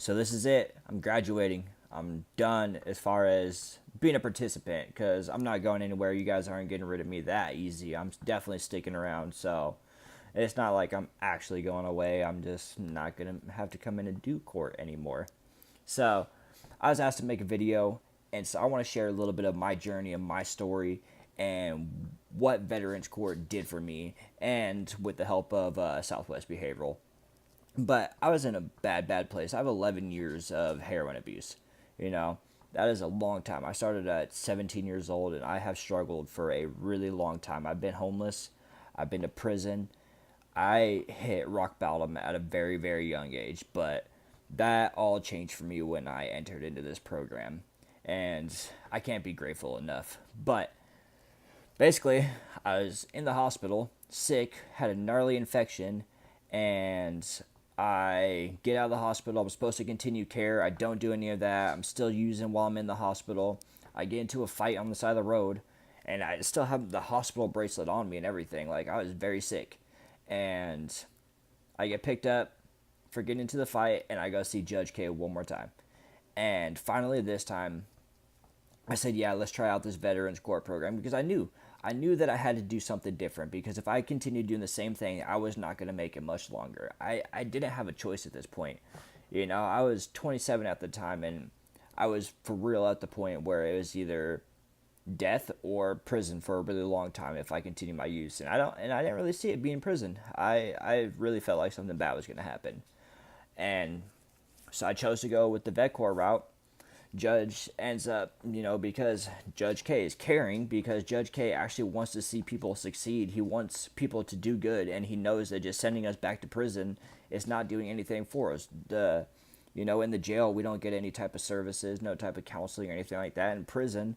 So this is it. I'm graduating. I'm done as far as being a participant because I'm not going anywhere. You guys aren't getting rid of me that easy. I'm definitely sticking around. So it's not like I'm actually going away. I'm just not going to have to come in and do court anymore. So I was asked to make a video, and so I want to share a little bit of my journey and my story and what Veterans Court did for me, and with the help of Southwest Behavioral. But I was in a bad place. I have 11 years of heroin abuse. You know, that is a long time. I started at 17 years old, and I have struggled for a really long time. I've been homeless. I've been to prison. I hit rock bottom at a very young age, but that all changed for me when I entered into this program. And I can't be grateful enough. But basically, I was in the hospital, sick, had a gnarly infection, and I get out of the hospital. I'm supposed to continue care. I don't do any of that. I'm still using while I'm in the hospital. I get into a fight on the side of the road, and I still have the hospital bracelet on me and everything. Like, I was very sick. And I get picked up for getting into the fight, and I go see Judge K one more time. And finally, this time, I said, yeah, let's try out this Veterans Court program because I knew that I had to do something different because if I continued doing the same thing, I was not going to make it much longer. I didn't have a choice at this point. You know, I was 27 at the time, and I was for real at the point where it was either death or prison for a really long time if I continue my use. And I didn't really see it being prison. I really felt like something bad was going to happen. And so I chose to go with the vet corps route. Judge ends up, because Judge K is caring, because Judge K actually wants to see people succeed. He wants people to do good, and he knows that just sending us back to prison is not doing anything for us. In the jail, we don't get any type of services, no type of counseling or anything like that. In prison,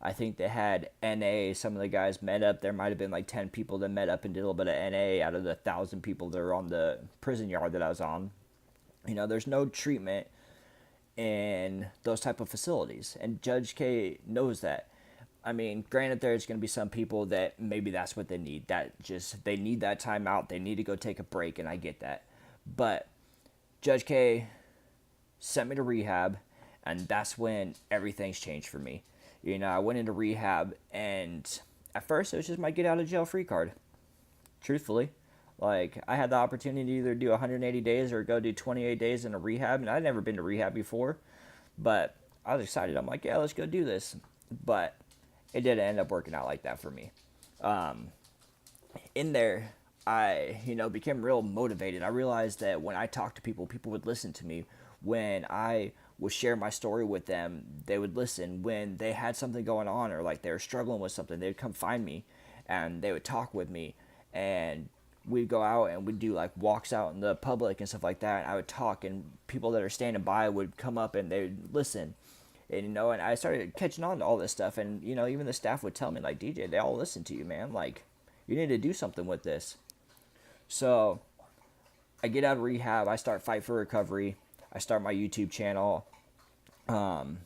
I think they had NA. Some of the guys met up. There might have been like 10 people that met up and did a little bit of NA out of the 1,000 people that were on the prison yard that I was on. There's no treatment in those type of facilities, and Judge K knows that. I mean, granted, there's going to be some people that maybe that's what they need. They need that time out. They need to go take a break, and I get that. But Judge K sent me to rehab, and that's when everything's changed for me. I went into rehab, and at first it was just my get out of jail free card. Truthfully, like, I had the opportunity to either do 180 days or go do 28 days in a rehab, and I'd never been to rehab before, but I was excited. I'm like, yeah, let's go do this. But it didn't end up working out like that for me. In there, I, became real motivated. I realized that when I talked to people, people would listen to me. When I would share my story with them, they would listen. When they had something going on or like they were struggling with something, they would come find me and they would talk with me. And we'd go out and we'd do like walks out in the public and stuff like that. And I would talk, and people that are standing by would come up and they would listen. And and I started catching on to all this stuff. And even the staff would tell me, like, DJ, they all listen to you, man. Like, you need to do something with this. So I get out of rehab. I start Fight for Recovery. I start my YouTube channel, all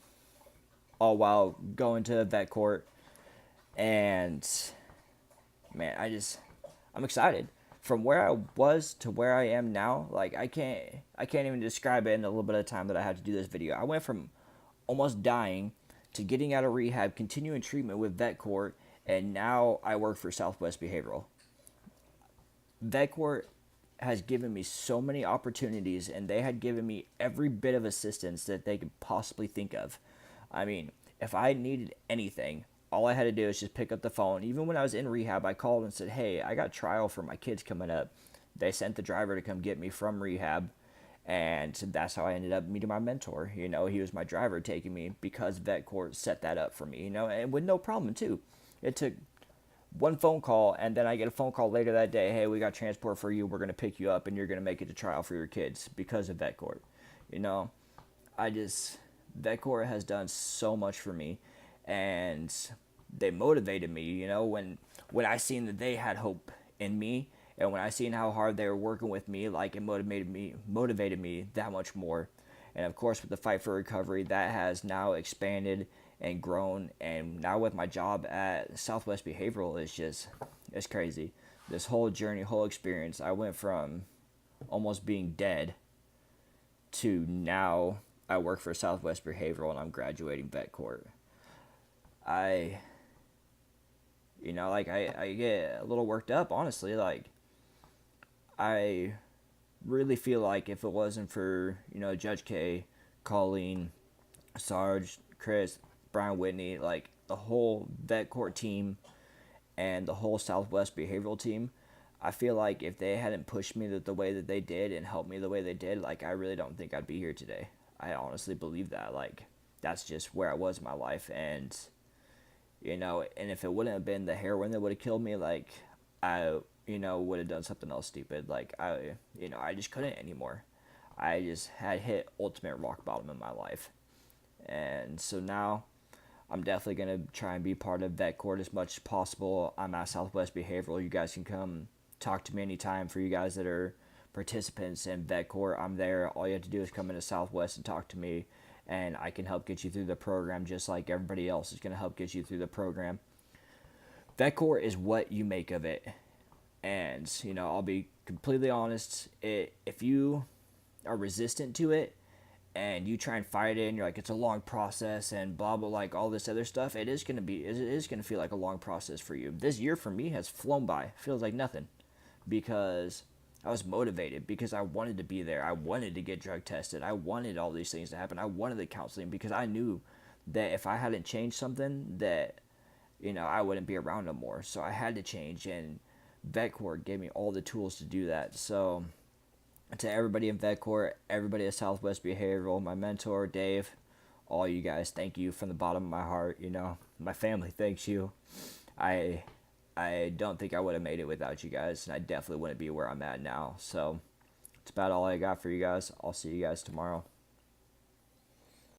while going to vet court. And man, I'm excited. From where I was to where I am now, like, I can't even describe it in a little bit of time that I had to do this video. I went from almost dying to getting out of rehab, continuing treatment with vet court, and now I work for Southwest Behavioral. Vet court has given me so many opportunities, and they had given me every bit of assistance that they could possibly think of. I mean, if I needed anything, all I had to do is just pick up the phone. Even when I was in rehab, I called and said, hey, I got trial for my kids coming up. They sent the driver to come get me from rehab, and that's how I ended up meeting my mentor. He was my driver taking me because vet court set that up for me, and with no problem too. It took one phone call, and then I get a phone call later that day. Hey, we got transport for you. We're going to pick you up, and you're going to make it to trial for your kids because of vet court. Vet court has done so much for me, and they motivated me. When I seen that they had hope in me, and when I seen how hard they were working with me, like, it motivated me that much more. And of course, with the Fight for Recovery, that has now expanded and grown. And now with my job at Southwest Behavioral, it's crazy. This whole journey, whole experience, I went from almost being dead to now I work for Southwest Behavioral and I'm graduating vet court. I, I get a little worked up, honestly. Like, I really feel like if it wasn't for, Judge K, Colleen, Sarge, Chris, Brian Whitney, like the whole vet court team and the whole Southwest Behavioral team, I feel like if they hadn't pushed me the way that they did and helped me the way they did, like I really don't think I'd be here today. I honestly believe that. Like that's just where I was in my life, and and if it wouldn't have been the heroin that would have killed me, like I would have done something else stupid. Like I just couldn't anymore. I just had hit ultimate rock bottom in my life, and so now I'm definitely gonna try and be part of vet court as much as possible. I'm at Southwest Behavioral. You guys can come talk to me anytime. For you guys that are participants in vet court, I'm there. All you have to do is come into Southwest and talk to me, and I can help get you through the program just like everybody else is gonna help get you through the program. Vet court is what you make of it, and I'll be completely honest. If you are resistant to it and you try and fight it and you're like it's a long process and blah blah, like all this other stuff, it is going to feel like a long process for you. This year for me has flown by. It feels like nothing because I was motivated, because I wanted to be there. I wanted to get drug tested. I wanted all these things to happen. I wanted the counseling because I knew that if I hadn't changed something that I wouldn't be around no more. So I had to change, and vet court gave me all the tools to do that. So to everybody in vet court, everybody at Southwest Behavioral, my mentor Dave, all you guys, thank you from the bottom of my heart. My family thanks you. I don't think I would have made it without you guys, and I definitely wouldn't be where I'm at now. So it's about all I got for you guys. I'll see you guys tomorrow.